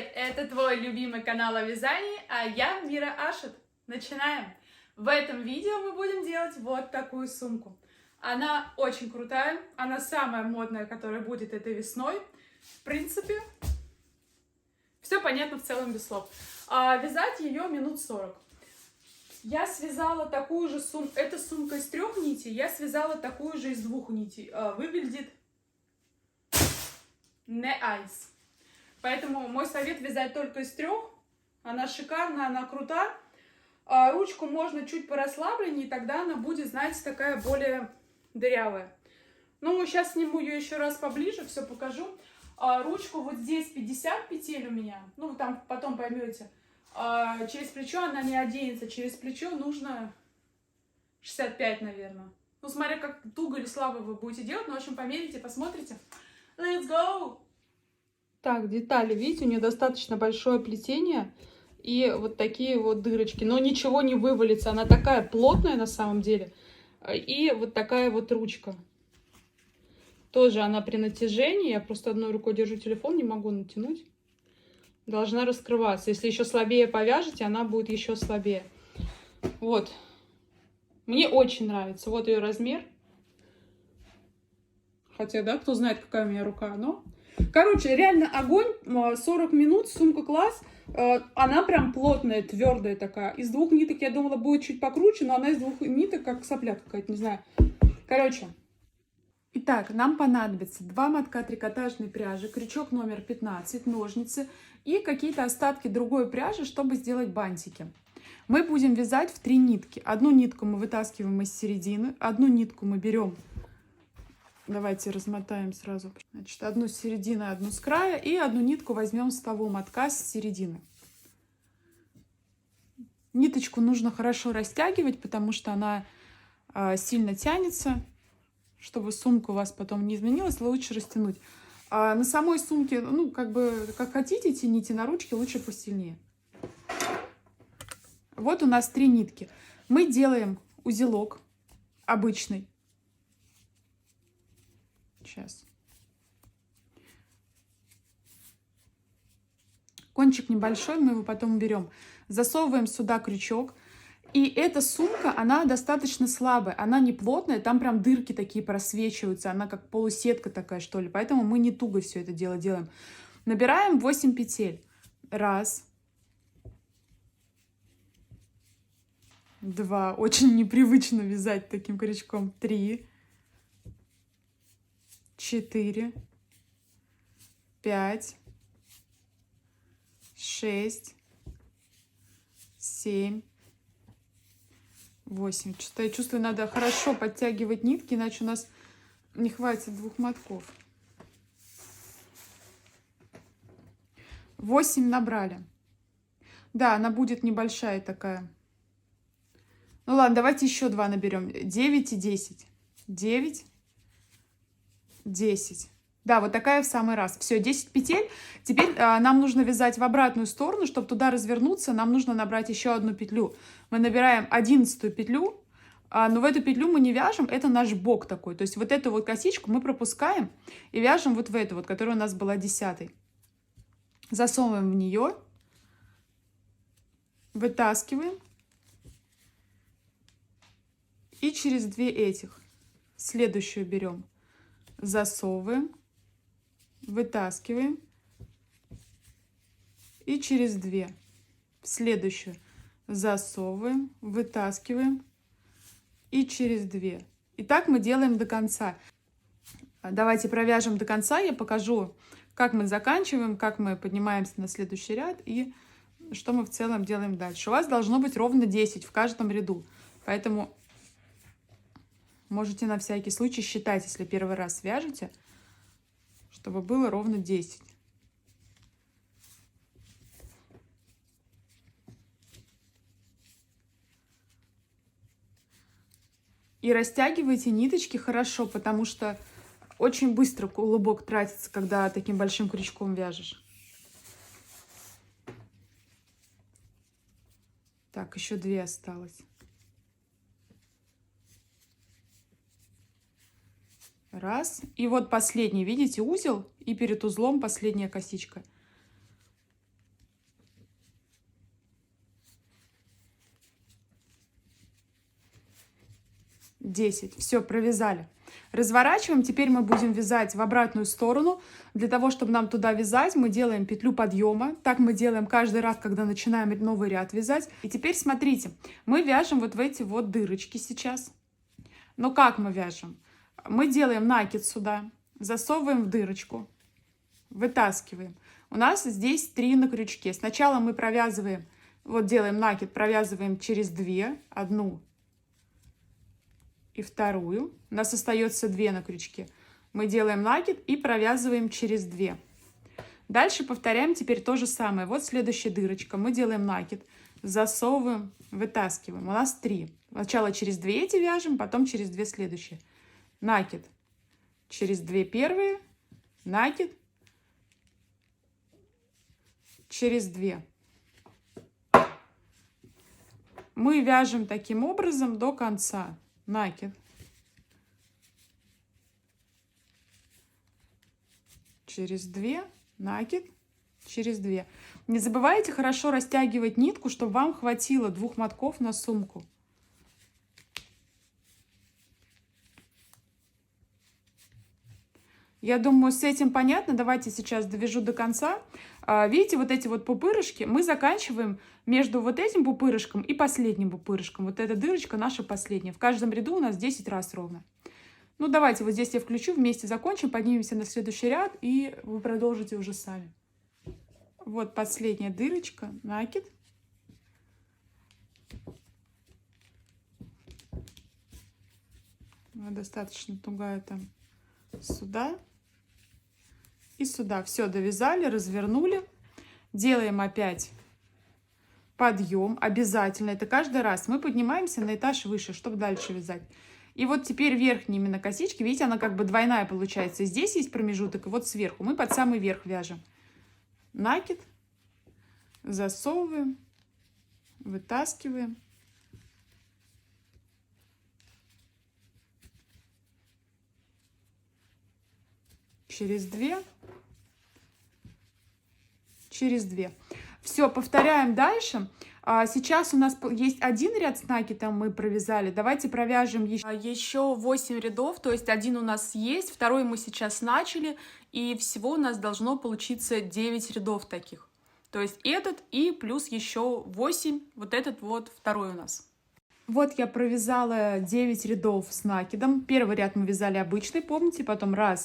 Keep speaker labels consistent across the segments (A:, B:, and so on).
A: Привет! Это твой любимый канал о вязании, а я Мира Ашит. Начинаем! В этом видео мы будем делать вот такую сумку. Она очень крутая, она самая модная, которая будет этой весной. В принципе, все понятно в целом без слов. Вязать ее минут 40. Я связала такую же сумку, это сумка из 3 нитей, я связала такую же из 2 нитей. Выглядит не айс. Поэтому мой совет вязать только из 3. Она шикарная, она крута. Ручку можно чуть порасслабленнее, тогда она будет, знаете, такая более дырявая. Ну, сейчас сниму ее еще раз поближе, все покажу. Ручку вот здесь 50 петель у меня. Ну, вы там потом поймете. Через плечо она не оденется. Через плечо нужно 65, наверное. Ну, смотря как туго или слабо вы будете делать. Ну, в общем, померите, посмотрите. Let's go! Так, детали, видите, у нее достаточно большое плетение и вот такие вот дырочки. Но ничего не вывалится, она такая плотная на самом деле. И вот такая вот ручка. Тоже она при натяжении, я просто одной рукой держу телефон, не могу натянуть. Должна раскрываться. Если еще слабее повяжете, она будет еще слабее. Вот. Мне очень нравится. Вот ее размер. Хотя, да, кто знает, какая у меня рука, но... Короче, реально огонь, 40 минут, сумка класс. Она прям плотная, твердая такая. Из 2 ниток, я думала, будет чуть покруче, но она из 2 ниток, как сопля какая-то, не знаю. Короче. Итак, нам понадобится 2 мотка трикотажной пряжи, крючок номер 15, ножницы и какие-то остатки другой пряжи, чтобы сделать бантики. Мы будем вязать в 3 нитки. Одну нитку мы вытаскиваем из середины, одну нитку мы берем... Давайте размотаем сразу. Значит, одну с середины, одну с края. И одну нитку возьмем с того мотка с середины. Ниточку нужно хорошо растягивать, потому что она сильно тянется. Чтобы сумка у вас потом не изменилась, лучше растянуть. На самой сумке, ну, как бы, как хотите, тяните на ручке, лучше посильнее. Вот у нас 3 нитки. Мы делаем узелок обычный. Сейчас. Кончик небольшой, мы его потом берем. Засовываем сюда крючок. И эта сумка, она достаточно слабая. Она не плотная, там прям дырки такие просвечиваются. Она как полусетка такая, что ли. Поэтому мы не туго все это дело делаем. Набираем 8 петель. 1, 2. Очень непривычно вязать таким крючком. 3. 4, 5, 6, 7, 8. Что-то я чувствую, надо хорошо подтягивать нитки, иначе у нас не хватит 2 мотков. 8 набрали. Да, она будет небольшая такая. Ну ладно, давайте еще 2 наберем. 9 и 10. 9. 10. Да, вот такая в самый раз. Все, 10 петель. Теперь нам нужно вязать в обратную сторону. Чтобы туда развернуться, нам нужно набрать еще одну петлю. Мы набираем 11 петлю, но в эту петлю мы не вяжем. Это наш бок такой. То есть вот эту вот косичку мы пропускаем и вяжем вот в эту вот, которая у нас была 10-й. Засовываем в нее. Вытаскиваем. И через 2 этих следующую берем. Засовываем, вытаскиваем и через 2 в следующую засовываем, вытаскиваем и через 2. И так мы делаем до конца. Давайте провяжем до конца, я покажу, как мы заканчиваем, как мы поднимаемся на следующий ряд и что мы в целом делаем дальше. У вас должно быть ровно 10 в каждом ряду, поэтому... Можете на всякий случай считать, если первый раз вяжете, чтобы было ровно 10. И растягивайте ниточки хорошо, потому что очень быстро клубок тратится, когда таким большим крючком вяжешь. Так, еще 2 осталось. 1. И вот последний, видите, узел, и перед узлом последняя косичка. 10. Все, провязали. Разворачиваем. Теперь мы будем вязать в обратную сторону. Для того, чтобы нам туда вязать, мы делаем петлю подъема. Так мы делаем каждый раз, когда начинаем новый ряд вязать. И теперь смотрите, мы вяжем вот в эти вот дырочки сейчас. Но как мы вяжем? Мы делаем накид сюда, засовываем в дырочку, вытаскиваем. У нас здесь 3 на крючке. Сначала мы провязываем, вот делаем накид, провязываем через 2, одну и вторую. У нас остается 2 на крючке. Мы делаем накид и провязываем через 2. Дальше повторяем теперь то же самое. Вот следующая дырочка. Мы делаем накид, засовываем, вытаскиваем. У нас 3. Сначала через 2 эти вяжем, потом через 2 следующие. Накид через 2 первые, накид через 2. Мы вяжем таким образом до конца. Накид через 2, накид через 2. Не забывайте хорошо растягивать нитку, чтобы вам хватило 2 мотков на сумку. Я думаю, с этим понятно. Давайте сейчас довяжу до конца. Видите, вот эти вот пупырышки мы заканчиваем между вот этим пупырышком и последним пупырышком. Вот эта дырочка наша последняя. В каждом ряду у нас 10 раз ровно. Ну, давайте вот здесь я включу, вместе закончим, поднимемся на следующий ряд, и вы продолжите уже сами. Вот последняя дырочка, накид. Достаточно тугая там сюда. И сюда. Все, довязали, развернули. Делаем опять подъем. Обязательно. Это каждый раз. Мы поднимаемся на этаж выше, чтобы дальше вязать. И вот теперь верхние именно косички. Видите, она как бы двойная получается. Здесь есть промежуток, и вот сверху. Мы под самый верх вяжем. Накид. Засовываем. Вытаскиваем. Через 2. Через 2. Все, повторяем дальше. Сейчас у нас есть один ряд с накидом, мы провязали. Давайте провяжем еще 8 рядов, то есть один у нас есть, второй мы сейчас начали, и всего у нас должно получиться 9 рядов таких. То есть этот и плюс еще 8, вот этот вот второй у нас. Вот я провязала 9 рядов с накидом. Первый ряд мы вязали обычный, помните, потом 1,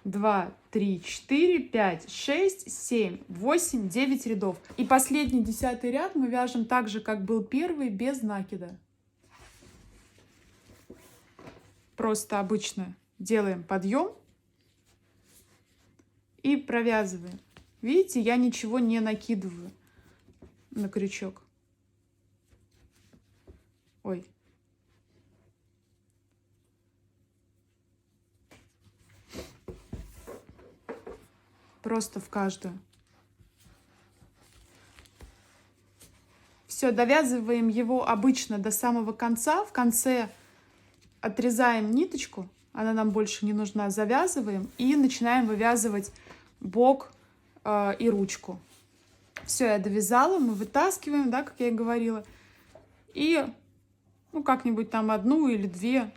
A: 2, 3, 4, 5, 6, 7, 8, 9 рядов. И последний 10-й ряд мы вяжем так же, как был первый, без накида. Просто обычно делаем подъем и провязываем. Видите, я ничего не накидываю на крючок. Ой. Просто в каждую. Все, довязываем его обычно до самого конца. В конце отрезаем ниточку, она нам больше не нужна, завязываем и начинаем вывязывать бок и ручку. Все, я довязала, мы вытаскиваем, да, как я и говорила. И, ну, как-нибудь там 1 или 2.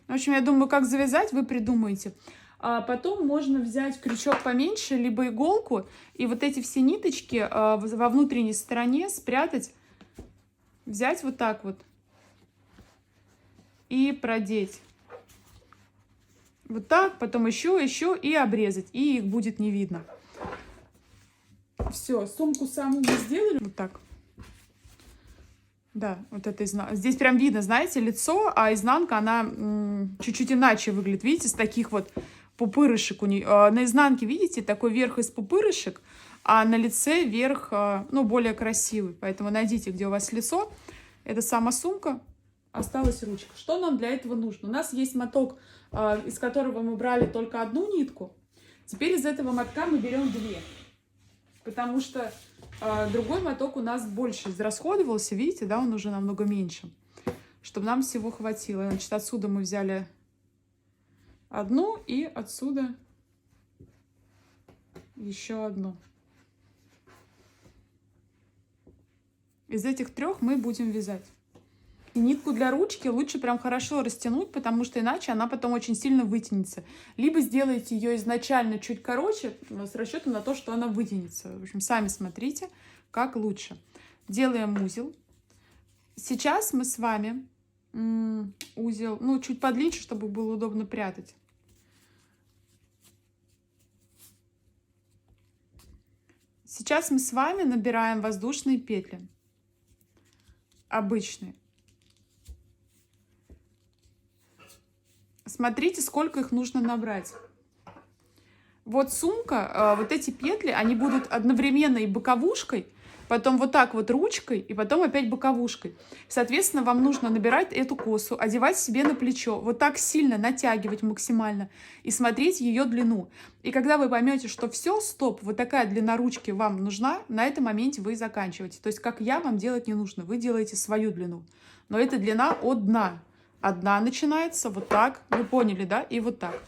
A: В общем, я думаю, как завязать, вы придумаете. А потом можно взять крючок поменьше, либо иголку, и вот эти все ниточки во внутренней стороне спрятать, взять вот так вот и продеть. Вот так, потом еще и обрезать, и их будет не видно. Все, сумку саму мы сделали. Вот так. Да, вот это изнанка. Здесь прям видно, знаете, лицо, а изнанка, она чуть-чуть иначе выглядит. Видите, с таких вот пупырышек у нее. На изнанке, видите, такой верх из пупырышек, а на лице верх, ну, более красивый. Поэтому найдите, где у вас лицо. Это сама сумка, осталась ручка. Что нам для этого нужно? У нас есть моток, из которого мы брали только 1 нитку. Теперь из этого мотка мы берем 2. Потому что другой моток у нас больше израсходовался, видите, да, он уже намного меньше, чтобы нам всего хватило. Значит, отсюда мы взяли 1 и отсюда еще одну. Из этих 3 мы будем вязать. И нитку для ручки лучше прям хорошо растянуть, потому что иначе она потом очень сильно вытянется. Либо сделайте ее изначально чуть короче, с расчетом на то, что она вытянется. В общем, сами смотрите, как лучше. Делаем узел. Сейчас мы с вами узел, ну, чуть подлиннее, чтобы было удобно прятать. Сейчас мы с вами набираем воздушные петли. Обычные. Смотрите, сколько их нужно набрать. Вот сумка, вот эти петли, они будут одновременно и боковушкой, потом вот так вот ручкой, и потом опять боковушкой. Соответственно, вам нужно набирать эту косу, одевать себе на плечо, вот так сильно натягивать максимально и смотреть ее длину. И когда вы поймете, что все, стоп, вот такая длина ручки вам нужна, на этом моменте вы заканчиваете. То есть, как я, вам делать не нужно, вы делаете свою длину. Но это длина от дна. Одна начинается вот так, вы поняли, да? И вот так.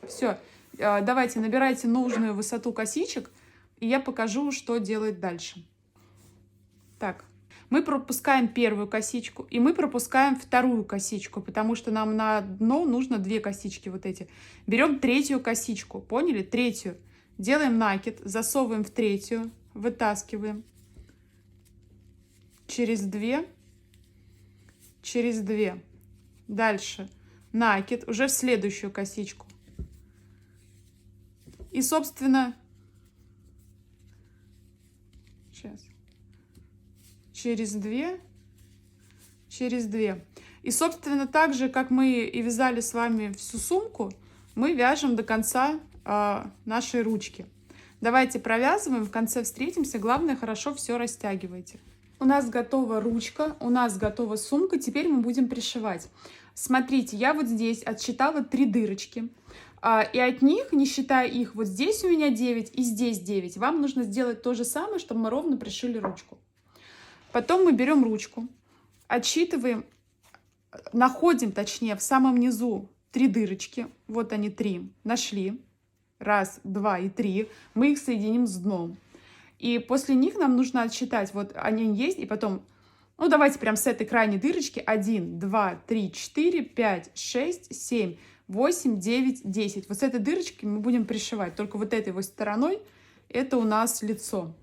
A: Все. Давайте набирайте нужную высоту косичек, и я покажу, что делать дальше. Так, мы пропускаем первую косичку, и мы пропускаем вторую косичку, потому что нам на дно нужно 2 косички вот эти. Берем 3-ю косичку, поняли? 3-ю. Делаем накид, засовываем в 3-ю, вытаскиваем. Через 2, через 2. Дальше накид уже в следующую косичку. И, собственно, сейчас, через 2, через 2. И, собственно, так же, как мы и вязали с вами всю сумку, мы вяжем до конца нашей ручки. Давайте провязываем, в конце встретимся. Главное, хорошо все растягивайте. У нас готова ручка, у нас готова сумка. Теперь мы будем пришивать. Смотрите, я вот здесь отсчитала 3 дырочки. И от них, не считая их, вот здесь у меня 9 и здесь 9. Вам нужно сделать то же самое, чтобы мы ровно пришили ручку. Потом мы берем ручку, отсчитываем, находим, точнее, в самом низу 3 дырочки. Вот они 3. Нашли. 1, 2 и 3. Мы их соединим с дном. И после них нам нужно отсчитать, вот они есть, и потом, ну давайте прям с этой крайней дырочки 1, 2, 3, 4, 5, 6, 7, 8, 9, 10. Вот с этой дырочки мы будем пришивать, только вот этой вот стороной это у нас лицо.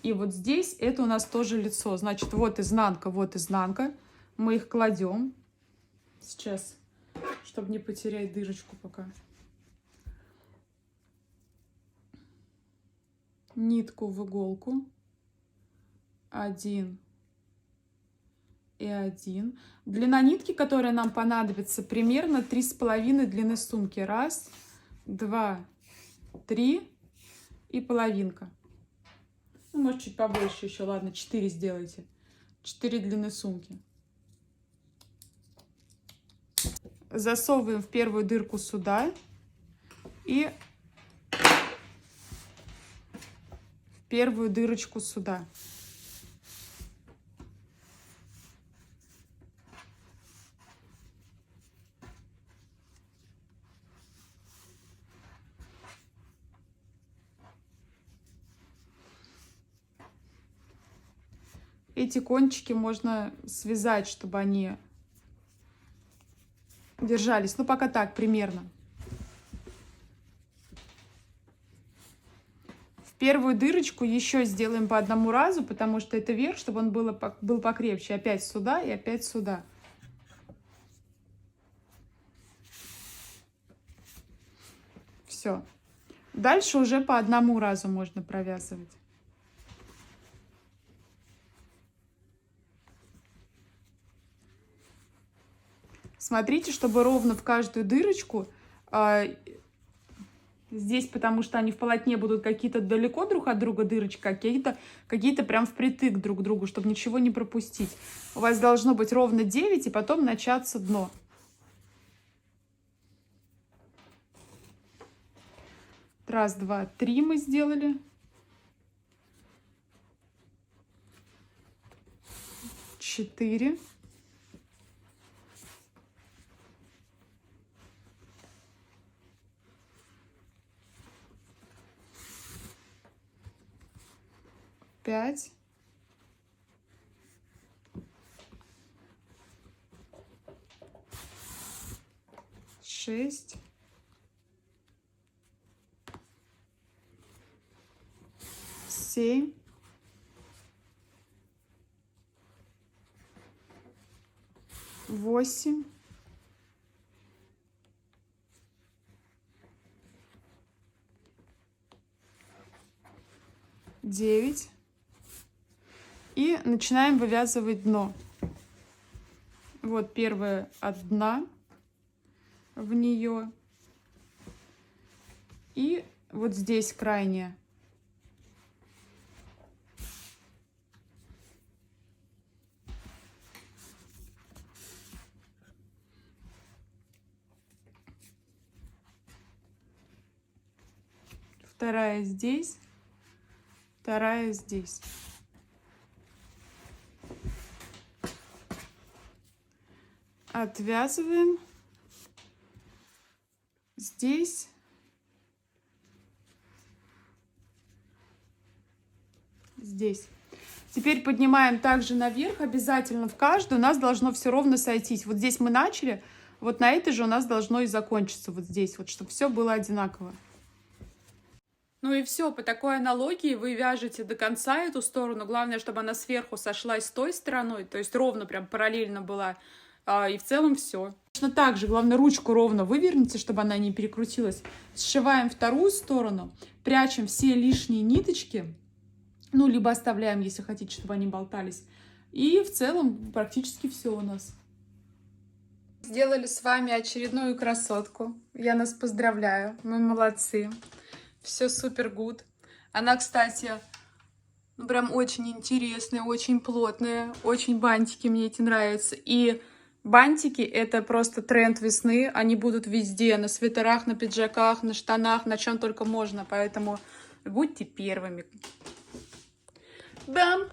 A: И вот здесь это у нас тоже лицо, значит вот изнанка, мы их кладем. Сейчас, чтобы не потерять дырочку пока. Нитку в иголку, 1 и 1. Длина нитки, которая нам понадобится, примерно 3,5 длины сумки. 1, 2, 3 и половинка. Ну, может, чуть побольше еще, ладно, 4 сделайте. 4 длины сумки. Засовываем в первую дырку сюда и первую дырочку сюда. Эти кончики можно связать, чтобы они держались. Ну, пока так, примерно. Первую дырочку еще сделаем по одному разу, потому что это верх, чтобы он был покрепче. Опять сюда и опять сюда. Все. Дальше уже по одному разу можно провязывать. Смотрите, чтобы ровно в каждую дырочку... Здесь, потому что они в полотне будут какие-то далеко друг от друга дырочки, какие-то прям впритык друг к другу, чтобы ничего не пропустить. У вас должно быть ровно 9, и потом начаться дно. Раз, два, 3 мы сделали. 4. 5. 6. 7. 8. 9. И начинаем вывязывать дно. Вот первая одна в нее. И вот здесь крайняя. Вторая здесь, вторая здесь. Отвязываем здесь. Здесь. Теперь поднимаем также наверх, обязательно в каждую. У нас должно все ровно сойтись. Вот здесь мы начали, вот на этой же у нас должно и закончиться. Вот здесь, вот, чтобы все было одинаково. Ну и все, по такой аналогии вы вяжете до конца эту сторону. Главное, чтобы она сверху сошлась с той стороной, то есть ровно прям параллельно была. И в целом все. Точно так же, главное, ручку ровно выверните, чтобы она не перекрутилась. Сшиваем вторую сторону, прячем все лишние ниточки, ну, либо оставляем, если хотите, чтобы они болтались. И в целом практически все у нас. Сделали с вами очередную красотку. Я нас поздравляю, мы молодцы. Все супер гуд. Она, кстати, ну, прям очень интересная, очень плотная. Очень бантики мне эти нравятся. И бантики — это просто тренд весны. Они будут везде. На свитерах, на пиджаках, на штанах, на чем только можно. Поэтому будьте первыми. Бам!